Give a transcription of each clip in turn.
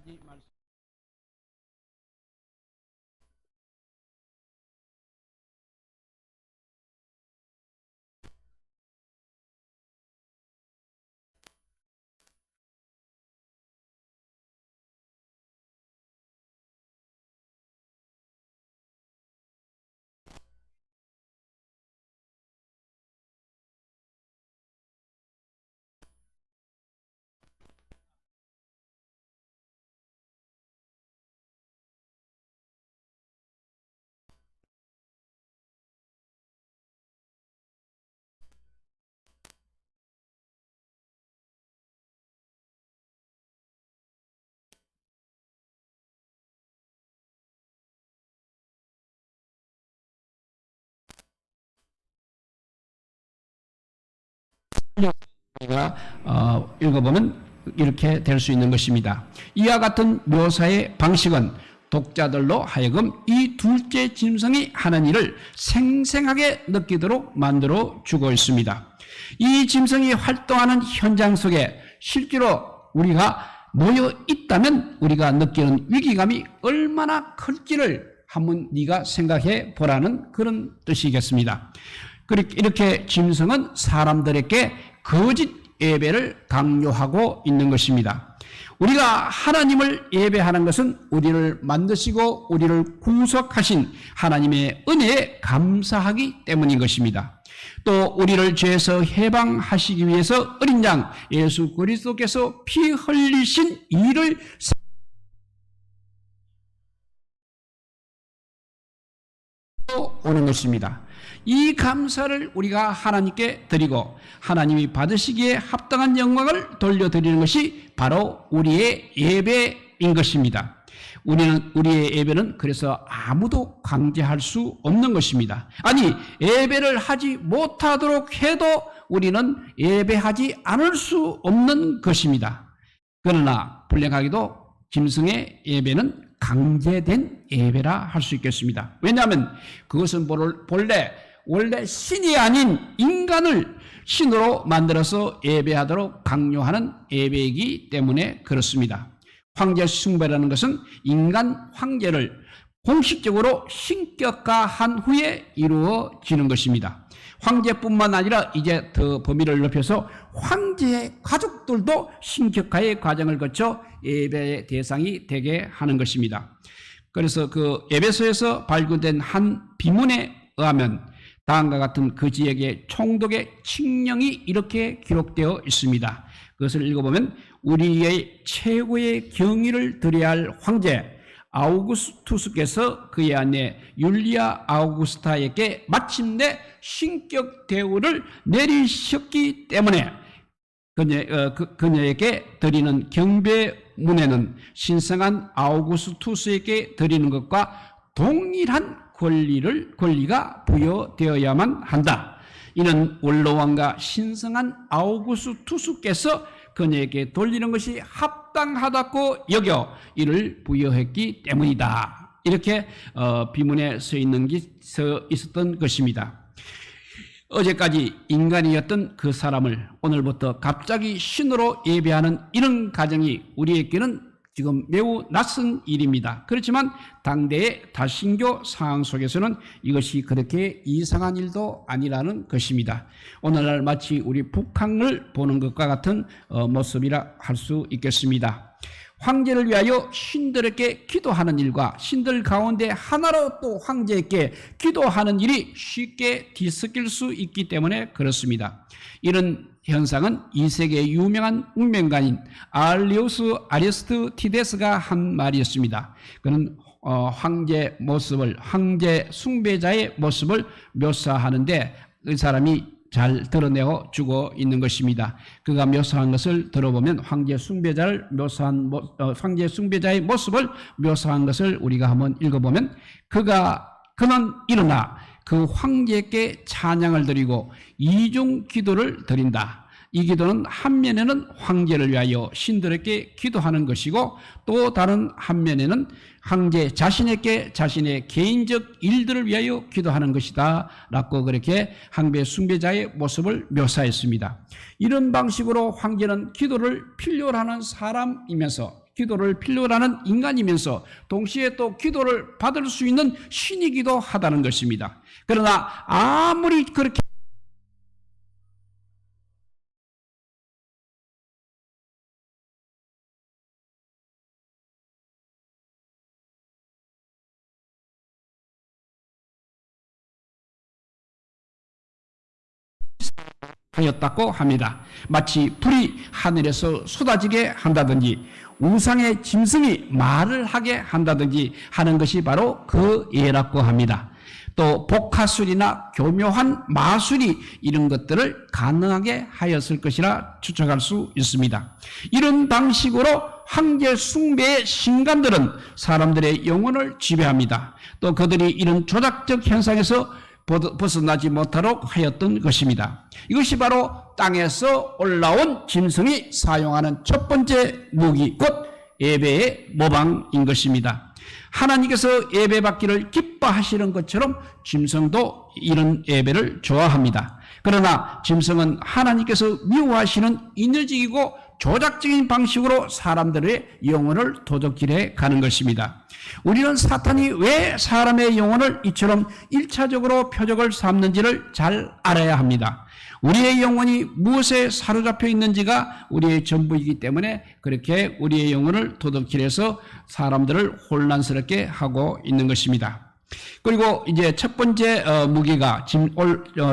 하지 말수. 우리가 읽어보면 이렇게 될 수 있는 것입니다. 이와 같은 묘사의 방식은 독자들로 하여금 이 둘째 짐승이 하는 일을 생생하게 느끼도록 만들어 주고 있습니다. 이 짐승이 활동하는 현장 속에 실제로 우리가 놓여 있다면 우리가 느끼는 위기감이 얼마나 클지를 한번 네가 생각해 보라는 그런 뜻이겠습니다. 이렇게 짐승은 사람들에게 거짓 예배를 강요하고 있는 것입니다. 우리가 하나님을 예배하는 것은 우리를 만드시고 우리를 구속하신 하나님의 은혜에 감사하기 때문인 것입니다. 또 우리를 죄에서 해방하시기 위해서 어린 양 예수 그리스도께서 피 흘리신 일을 오는 것입니다. 이 감사를 우리가 하나님께 드리고 하나님이 받으시기에 합당한 영광을 돌려드리는 것이 바로 우리의 예배인 것입니다. 우리의 예배는 그래서 아무도 강제할 수 없는 것입니다. 아니, 예배를 하지 못하도록 해도 우리는 예배하지 않을 수 없는 것입니다. 그러나 불행하게도 짐승의 예배는 강제된 예배라 할 수 있겠습니다. 왜냐하면 그것은 원래 신이 아닌 인간을 신으로 만들어서 예배하도록 강요하는 예배이기 때문에 그렇습니다. 황제 숭배라는 것은 인간 황제를 공식적으로 신격화한 후에 이루어지는 것입니다. 황제뿐만 아니라 이제 더 범위를 넓혀서 황제의 가족들도 신격화의 과정을 거쳐 예배의 대상이 되게 하는 것입니다. 그래서 그 에베소에서 발굴된 한 비문에 의하면 다음과 같은 거지에게 총독의 칙령이 이렇게 기록되어 있습니다. 그것을 읽어보면 우리의 최고의 경의를 드려야 할 황제 아우구스투스께서 그의 아내 율리아 아우구스타에게 마침내 신격 대우를 내리셨기 때문에 그녀에게 드리는 경배문에는 신성한 아우구스투스에게 드리는 것과 동일한 권리가 부여되어야만 한다. 이는 원로왕과 신성한 아우구스투스께서 그녀에게 돌리는 것이 합당하다고 여겨 이를 부여했기 때문이다. 이렇게 비문에 써 있었던 것입니다. 어제까지 인간이었던 그 사람을 오늘부터 갑자기 신으로 예배하는 이런 가정이 우리에게는 지금 매우 낯선 일입니다. 그렇지만 당대의 다신교 상황 속에서는 이것이 그렇게 이상한 일도 아니라는 것입니다. 오늘날 마치 우리 북한을 보는 것과 같은 모습이라 할 수 있겠습니다. 황제를 위하여 신들에게 기도하는 일과 신들 가운데 하나로 또 황제에게 기도하는 일이 쉽게 뒤섞일 수 있기 때문에 그렇습니다. 이런 현상은 2세기의 유명한 운명가인 알리우스 아리스토티데스가 한 말이었습니다. 그는 황제 숭배자의 모습을 묘사하는데 그 사람이 잘 드러내어 주고 있는 것입니다. 그가 묘사한 것을 들어보면 황제 숭배자의 모습을 묘사한 것을 우리가 한번 읽어보면 그는 일어나 그 황제께 찬양을 드리고 이중 기도를 드린다. 이 기도는 한면에는 황제를 위하여 신들에게 기도하는 것이고 또 다른 한면에는 황제 자신에게 자신의 개인적 일들을 위하여 기도하는 것이다 라고 그렇게 황제 숭배자의 모습을 묘사했습니다. 이런 방식으로 황제는 기도를 필요로 하는 사람이면서 기도를 필요로 하는 인간이면서 동시에 또 기도를 받을 수 있는 신이기도 하다는 것입니다. 그러나 아무리 그렇게 하였다고 합니다. 마치 불이 하늘에서 쏟아지게 한다든지 우상의 짐승이 말을 하게 한다든지 하는 것이 바로 그 예라고 합니다. 또 복화술이나 교묘한 마술이 이런 것들을 가능하게 하였을 것이라 추측할 수 있습니다. 이런 방식으로 황제 숭배의 신관들은 사람들의 영혼을 지배합니다. 또 그들이 이런 조작적 현상에서 벗어나지 못하도록 하였던 것입니다. 이것이 바로 땅에서 올라온 짐승이 사용하는 첫 번째 무기, 곧 예배의 모방인 것입니다. 하나님께서 예배받기를 기뻐하시는 것처럼 짐승도 이런 예배를 좋아합니다. 그러나 짐승은 하나님께서 미워하시는 인위적이고 조작적인 방식으로 사람들의 영혼을 도둑질해 가는 것입니다. 우리는 사탄이 왜 사람의 영혼을 이처럼 1차적으로 표적을 삼는지를 잘 알아야 합니다. 우리의 영혼이 무엇에 사로잡혀 있는지가 우리의 전부이기 때문에 그렇게 우리의 영혼을 도둑질해서 사람들을 혼란스럽게 하고 있는 것입니다. 그리고 이제 첫 번째 무기가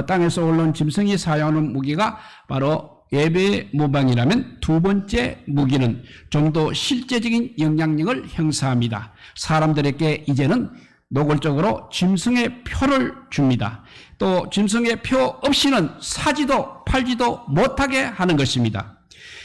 땅에서 올라온 짐승이 사용하는 무기가 바로 예배의 모방이라면 두 번째 무기는 좀 더 실제적인 영향력을 행사합니다. 사람들에게 이제는 노골적으로 짐승의 표를 줍니다. 또 짐승의 표 없이는 사지도 팔지도 못하게 하는 것입니다.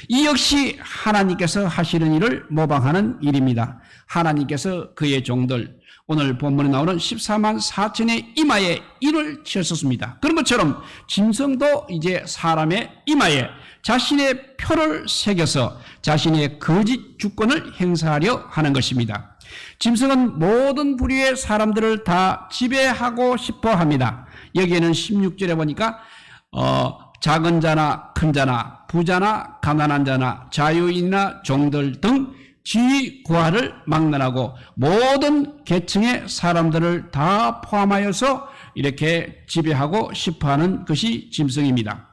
이 역시 하나님께서 하시는 일을 모방하는 일입니다. 하나님께서 그의 종들, 오늘 본문에 나오는 14만 4천의 이마에 일을 치셨습니다. 그런 것처럼 짐승도 이제 사람의 이마에 자신의 표를 새겨서 자신의 거짓 주권을 행사하려 하는 것입니다. 짐승은 모든 부류의 사람들을 다 지배하고 싶어 합니다. 여기에는 16절에 보니까 작은 자나 큰 자나 부자나 가난한 자나 자유인이나 종들 등 지위 고하를 막론하고 모든 계층의 사람들을 다 포함하여서 이렇게 지배하고 싶어하는 것이 짐승입니다.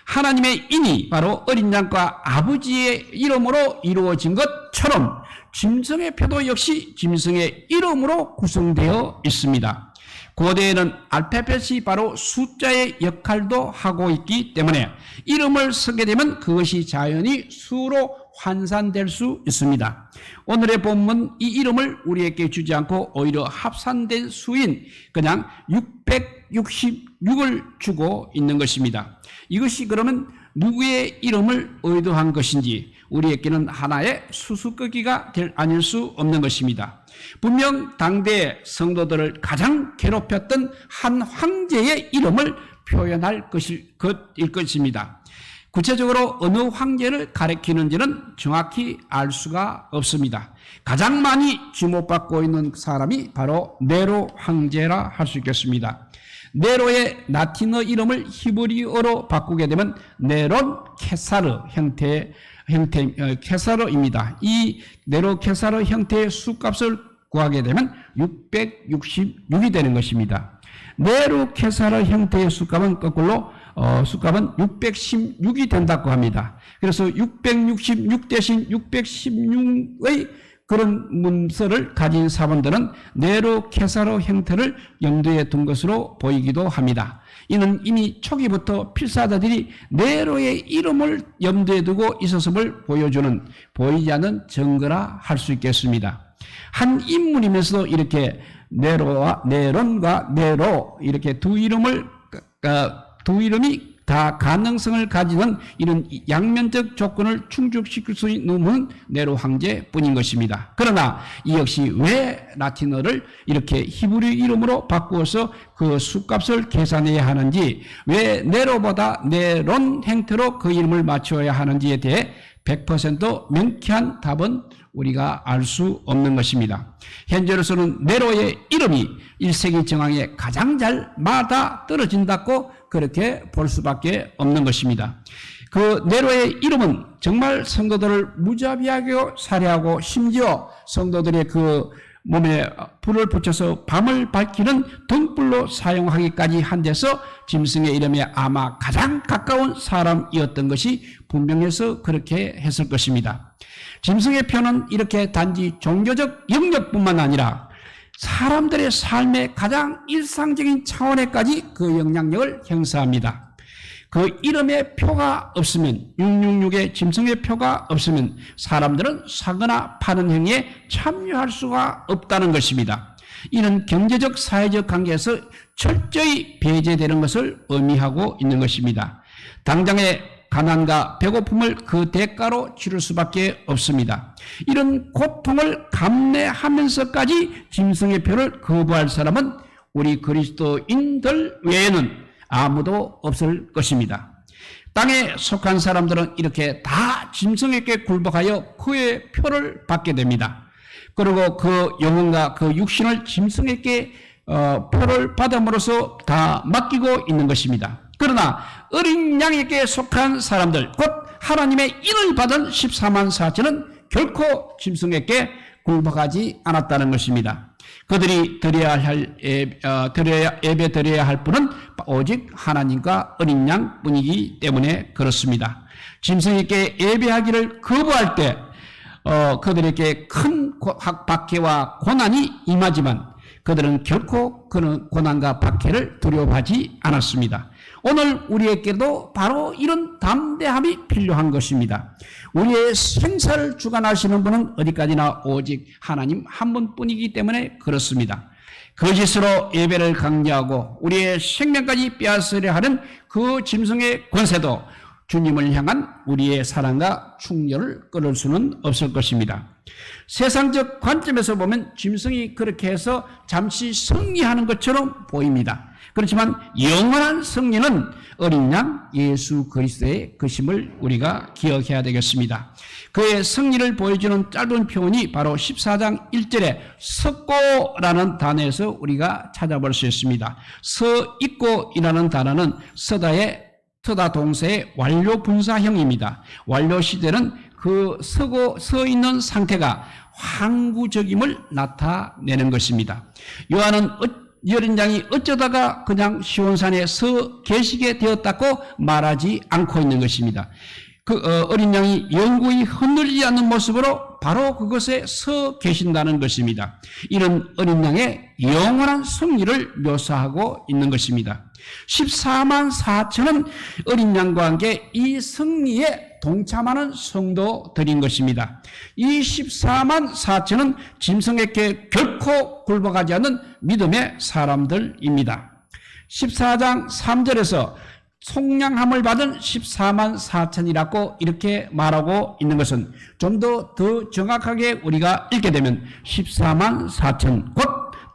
하나님의 인이 바로 어린 양과 아버지의 이름으로 이루어진 것처럼 짐승의 표도 역시 짐승의 이름으로 구성되어 있습니다. 고대에는 알파벳이 바로 숫자의 역할도 하고 있기 때문에 이름을 쓰게 되면 그것이 자연히 수로 환산될 수 있습니다. 오늘의 본문 이 이름을 우리에게 주지 않고 오히려 합산된 수인 그냥 666을 주고 있는 것입니다. 이것이 그러면 누구의 이름을 의도한 것인지 우리에게는 하나의 수수께끼가 아닐 수 없는 것입니다. 분명 당대의 성도들을 가장 괴롭혔던 한 황제의 이름을 표현할 것일 것입니다. 구체적으로 어느 황제를 가리키는지는 정확히 알 수가 없습니다. 가장 많이 주목받고 있는 사람이 바로 네로 황제라 할 수 있겠습니다. 네로의 라틴어 이름을 히브리어로 바꾸게 되면 네론 케사르 형태 케사르입니다. 이 네로 케사르 형태의 수값을 구하게 되면 666이 되는 것입니다. 네로 케사르 형태의 수값은 거꾸로 수값은 616이 된다고 합니다. 그래서 666 대신 616의 그런 문서를 가진 사본들은 네로 케사르 형태를 염두에 둔 것으로 보이기도 합니다. 이는 이미 초기부터 필사자들이 네로의 이름을 염두에 두고 있었음을 보여주는 보이지 않는 증거라 할 수 있겠습니다. 한 인물이면서도 이렇게 네로와 네론과 네로 이렇게 두 이름이 다 가능성을 가지는 이런 양면적 조건을 충족시킬 수 있는 네로 황제뿐인 것입니다. 그러나 이 역시 왜 라틴어를 이렇게 히브리 이름으로 바꾸어서 그 수값을 계산해야 하는지, 왜 네로보다 네론 형태로 그 이름을 맞춰야 하는지에 대해 100% 명쾌한 답은 우리가 알 수 없는 것입니다. 현재로서는 네로의 이름이 1세기 정황에 가장 잘 맞아 떨어진다고 그렇게 볼 수밖에 없는 것입니다. 그 네로의 이름은 정말 성도들을 무자비하게 살해하고 심지어 성도들의 그 몸에 불을 붙여서 밤을 밝히는 등불로 사용하기까지 한 데서 짐승의 이름에 아마 가장 가까운 사람이었던 것이 분명해서 그렇게 했을 것입니다. 짐승의 표는 이렇게 단지 종교적 영역뿐만 아니라 사람들의 삶의 가장 일상적인 차원에까지 그 영향력을 행사합니다. 그 이름의 표가 없으면, 666의 짐승의 표가 없으면 사람들은 사거나 파는 행위에 참여할 수가 없다는 것입니다. 이는 경제적, 사회적 관계에서 철저히 배제되는 것을 의미하고 있는 것입니다. 당장의 가난과 배고픔을 그 대가로 치를 수밖에 없습니다. 이런 고통을 감내하면서까지 짐승의 표를 거부할 사람은 우리 그리스도인들 외에는 아무도 없을 것입니다. 땅에 속한 사람들은 이렇게 다 짐승에게 굴복하여 그의 표를 받게 됩니다. 그리고 그 영혼과 그 육신을 짐승에게 표를 받음으로써 다 맡기고 있는 것입니다. 그러나 어린 양에게 속한 사람들, 곧 하나님의 인을 받은 14만 4천은 결코 짐승에게 굴복하지 않았다는 것입니다. 그들이 예배 드려야 할 분은 오직 하나님과 어린 양 뿐이기 때문에 그렇습니다. 짐승에게 예배하기를 거부할 때 그들에게 큰 박해와 고난이 임하지만 그들은 결코 그런 고난과 박해를 두려워하지 않았습니다. 오늘 우리에게도 바로 이런 담대함이 필요한 것입니다. 우리의 생사를 주관하시는 분은 어디까지나 오직 하나님 한 분뿐이기 때문에 그렇습니다. 거짓으로 예배를 강요하고 우리의 생명까지 빼앗으려 하는 그 짐승의 권세도 주님을 향한 우리의 사랑과 충렬을 끊을 수는 없을 것입니다. 세상적 관점에서 보면 짐승이 그렇게 해서 잠시 승리하는 것처럼 보입니다. 그렇지만 영원한 승리는 어린 양 예수 그리스도의 것임을 우리가 기억해야 되겠습니다. 그의 승리를 보여주는 짧은 표현이 바로 14장 1절에 섰고라는 단어에서 우리가 찾아볼 수 있습니다. 서 있고이라는 단어는 서다 동사의 완료 분사형입니다. 완료 시제는 그 서 있는 상태가 항구적임을 나타내는 것입니다. 요한은 어린 양이 어쩌다가 그냥 시온산에 서 계시게 되었다고 말하지 않고 있는 것입니다. 그 어린 양이 영구히 흔들리지 않는 모습으로 바로 그것에 서 계신다는 것입니다. 이런 어린 양의 영원한 승리를 묘사하고 있는 것입니다. 14만 4천은 어린 양과 함께 이 승리에 동참하는 성도들인 것입니다. 이 14만 4천은 짐승에게 결코 굴복하지 않는 믿음의 사람들입니다. 14장 3절에서 속량함을 받은 14만 4천이라고 이렇게 말하고 있는 것은 좀 더 정확하게 우리가 읽게 되면 14만 4천 곧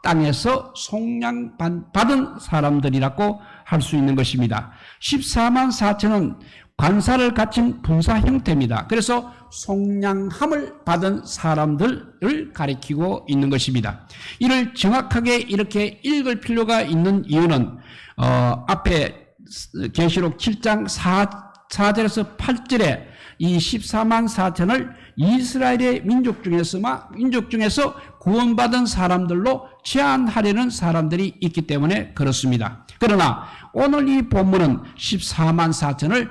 땅에서 속량받은 사람들이라고 할 수 있는 것입니다. 14만 4천은 관사를 갖춘 분사 형태입니다. 그래서 속량함을 받은 사람들을 가리키고 있는 것입니다. 이를 정확하게 이렇게 읽을 필요가 있는 이유는 앞에 계시록 7장 4절에서 8절에 이 14만 4천을 이스라엘의 민족 중에서 구원받은 사람들로 제한하려는 사람들이 있기 때문에 그렇습니다. 그러나 오늘 이 본문은 14만 4천을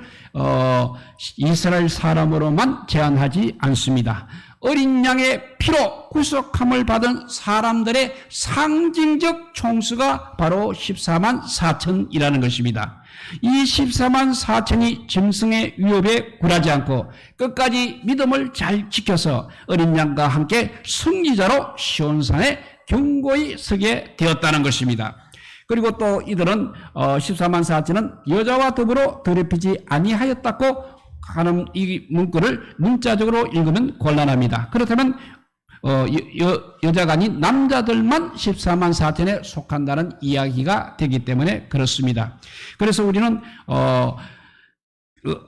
이스라엘 사람으로만 제한하지 않습니다. 어린 양의 피로 구속함을 받은 사람들의 상징적 총수가 바로 14만 4천이라는 것입니다. 이 14만 4천이 짐승의 위협에 굴하지 않고 끝까지 믿음을 잘 지켜서 어린 양과 함께 승리자로 시온산에 견고히 서게 되었다는 것입니다. 그리고 또 이들은 14만 4천은 여자와 더불어 더럽히지 아니하였다고 하는 이 문구를 문자적으로 읽으면 곤란합니다. 그렇다면 여자가 아닌 남자들만 14만 4천에 속한다는 이야기가 되기 때문에 그렇습니다. 그래서 우리는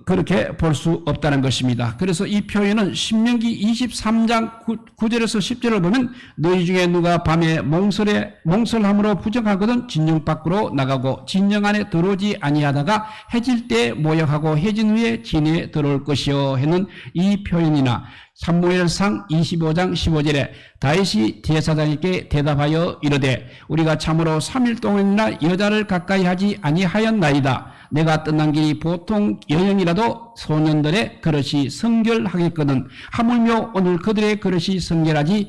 그렇게 볼 수 없다는 것입니다. 그래서 이 표현은 신명기 23장 9절에서 10절을 보면 너희 중에 누가 밤에 몽설함으로 부정하거든 진영 밖으로 나가고 진영 안에 들어오지 아니하다가 해질 때 모욕하고 해진 후에 진에 들어올 것이요 했는 이 표현이나 사무엘상 25장 15절에 다윗이 제사장에게 대답하여 이르되 우리가 참으로 3일 동안이나 여자를 가까이 하지 아니하였나이다. 내가 떠난 길이 보통 여행이라도 소년들의 그릇이 성결하겠거든 하물며 오늘 그들의 그릇이 성결하지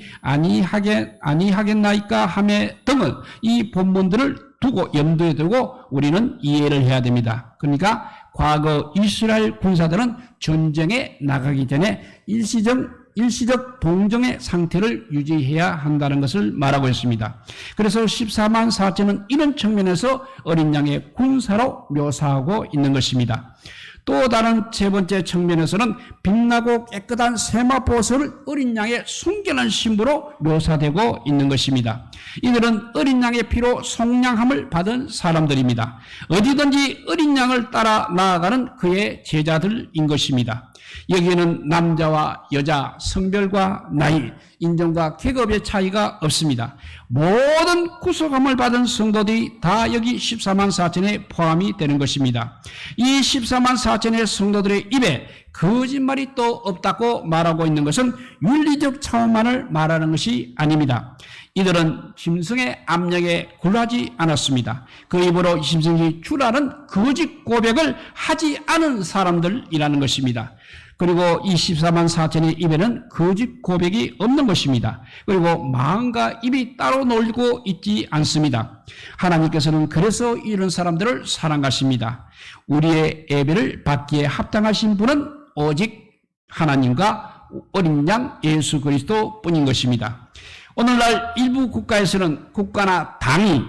아니하겠나이까 하매 등을 이 본문들을 두고 염두에 두고 우리는 이해를 해야 됩니다. 그러니까 과거 이스라엘 군사들은 전쟁에 나가기 전에 일시적 동정의 상태를 유지해야 한다는 것을 말하고 있습니다. 그래서 14만 4천은 이런 측면에서 어린 양의 군사로 묘사하고 있는 것입니다. 또 다른 세 번째 측면에서는 빛나고 깨끗한 세마포소를 어린 양의 순결한 신부로 묘사되고 있는 것입니다. 이들은 어린 양의 피로 속량함을 받은 사람들입니다. 어디든지 어린 양을 따라 나아가는 그의 제자들인 것입니다. 여기에는 남자와 여자, 성별과 나이, 인종과 계급의 차이가 없습니다. 모든 구속함을 받은 성도들이 다 여기 14만 4천에 포함이 되는 것입니다. 이 14만 4천의 성도들의 입에 거짓말이 또 없다고 말하고 있는 것은 윤리적 차원만을 말하는 것이 아닙니다. 이들은 짐승의 압력에 굴하지 않았습니다. 그 입으로 짐승이 주라는 거짓 고백을 하지 않은 사람들이라는 것입니다. 그리고 이 14만 4천의 입에는 거짓 고백이 없는 것입니다. 그리고 마음과 입이 따로 놀고 있지 않습니다. 하나님께서는 그래서 이런 사람들을 사랑하십니다. 우리의 예배를 받기에 합당하신 분은 오직 하나님과 어린 양 예수 그리스도 뿐인 것입니다. 오늘날 일부 국가에서는 국가나 당이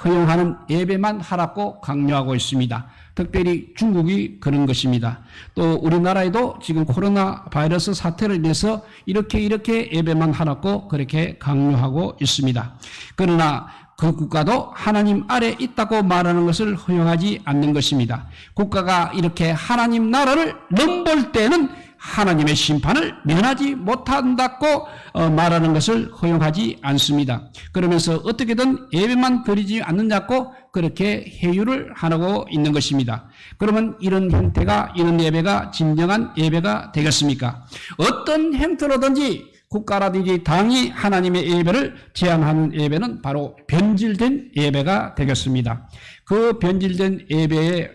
허용하는 예배만 하라고 강요하고 있습니다. 특별히 중국이 그런 것입니다. 또 우리나라에도 지금 코로나 바이러스 사태를 인해서 이렇게 예배만 하라고 그렇게 강요하고 있습니다. 그러나 그 국가도 하나님 아래 있다고 말하는 것을 허용하지 않는 것입니다. 국가가 이렇게 하나님 나라를 넘볼 때는 하나님의 심판을 면하지 못한다고 말하는 것을 허용하지 않습니다. 그러면서 어떻게든 예배만 드리지 않느냐고 그렇게 회유를 하고 있는 것입니다. 그러면 이런 형태가, 이런 예배가 진정한 예배가 되겠습니까? 어떤 형태로든지 국가라든지 당이 하나님의 예배를 제한하는 예배는 바로 변질된 예배가 되겠습니다. 그 변질된 예배의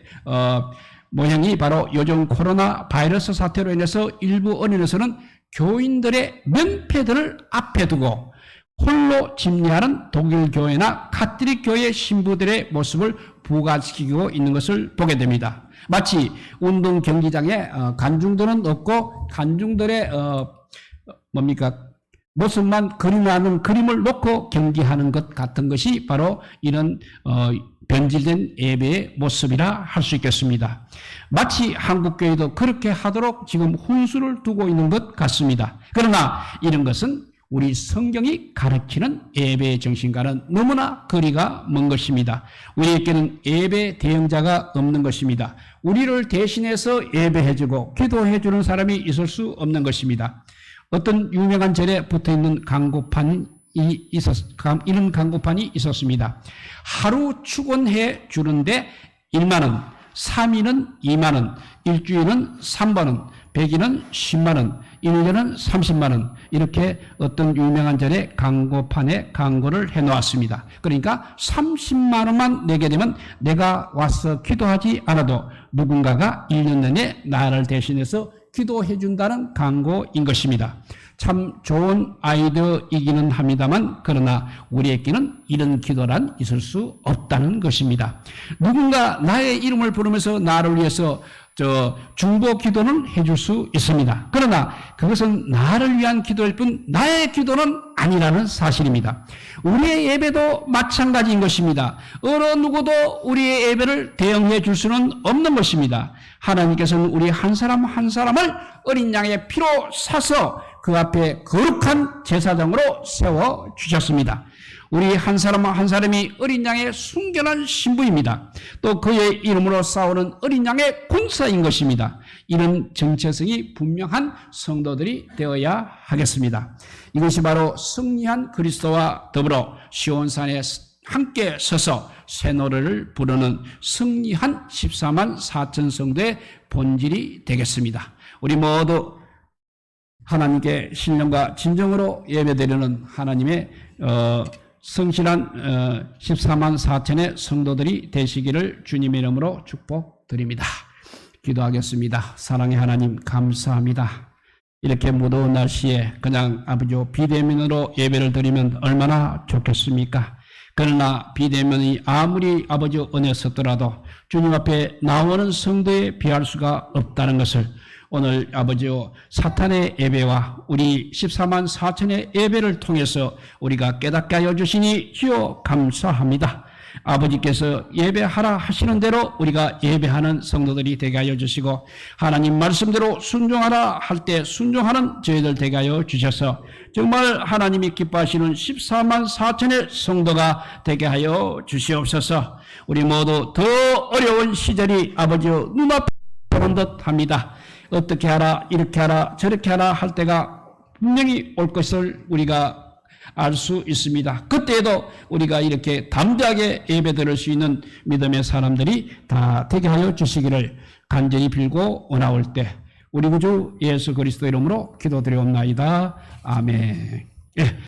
모형이 바로 요즘 코로나 바이러스 사태로 인해서 일부 언론에서는 교인들의 명패들을 앞에 두고 홀로 집례하는 독일 교회나 카톨릭 교회 신부들의 모습을 부각시키고 있는 것을 보게 됩니다. 마치 운동 경기장에 관중들은 없고 관중들의 모습만 그림하는 그림을 놓고 경기하는 것 같은 것이 바로 이런 변질된 예배의 모습이라 할 수 있겠습니다. 마치 한국교회도 그렇게 하도록 지금 훈수를 두고 있는 것 같습니다. 그러나 이런 것은 우리 성경이 가르치는 예배의 정신과는 너무나 거리가 먼 것입니다. 우리에게는 예배 대행자가 없는 것입니다. 우리를 대신해서 예배해주고 기도해주는 사람이 있을 수 없는 것입니다. 어떤 유명한 절에 붙어있는 이런 광고판이 있었습니다. 하루 축원해 주는데 1만 원, 3일은 2만 원, 일주일은 3만 원, 100일은 10만 원, 1년은 30만 원, 이렇게 어떤 유명한 절에 광고판에 광고를 해놓았습니다. 그러니까 30만 원만 내게 되면 내가 와서 기도하지 않아도 누군가가 1년 내내 나를 대신해서 기도해 준다는 광고인 것입니다. 참 좋은 아이디어이기는 합니다만 그러나 우리에게는 이런 기도란 있을 수 없다는 것입니다. 누군가 나의 이름을 부르면서 나를 위해서 중보 기도는 해줄 수 있습니다. 그러나 그것은 나를 위한 기도일 뿐 나의 기도는 아니라는 사실입니다. 우리의 예배도 마찬가지인 것입니다. 어느 누구도 우리의 예배를 대응해 줄 수는 없는 것입니다. 하나님께서는 우리 한 사람 한 사람을 어린 양의 피로 사서 그 앞에 거룩한 제사장으로 세워 주셨습니다. 우리 한 사람 한 사람이 어린 양의 순결한 신부입니다. 또 그의 이름으로 싸우는 어린 양의 군사인 것입니다. 이런 정체성이 분명한 성도들이 되어야 하겠습니다. 이것이 바로 승리한 그리스도와 더불어 시온산에 함께 서서 새 노래를 부르는 승리한 14만 4천 성도의 본질이 되겠습니다. 우리 모두 하나님께 신령과 진정으로 예배드리는 하나님의 성실한 14만 4천의 성도들이 되시기를 주님의 이름으로 축복드립니다. 기도하겠습니다. 사랑의 하나님 감사합니다. 이렇게 무더운 날씨에 그냥 아버지 비대면으로 예배를 드리면 얼마나 좋겠습니까? 그러나 비대면이 아무리 아버지 은혜 썼더라도 주님 앞에 나오는 성도에 비할 수가 없다는 것을 오늘 아버지요 사탄의 예배와 우리 14만 4천의 예배를 통해서 우리가 깨닫게 하여 주시니 주여 감사합니다. 아버지께서 예배하라 하시는 대로 우리가 예배하는 성도들이 되게 하여 주시고 하나님 말씀대로 순종하라 할 때 순종하는 저희들 되게 하여 주셔서 정말 하나님이 기뻐하시는 14만 4천의 성도가 되게 하여 주시옵소서. 우리 모두 더 어려운 시절이 아버지여 눈앞에 오는 듯합니다. 어떻게 하라 이렇게 하라 저렇게 하라 할 때가 분명히 올 것을 우리가 알 수 있습니다. 그때에도 우리가 이렇게 담대하게 예배드릴 수 있는 믿음의 사람들이 다 되게 하여 주시기를 간절히 빌고 원하올 때 우리 구주 예수 그리스도 이름으로 기도드리옵나이다. 아멘. 예.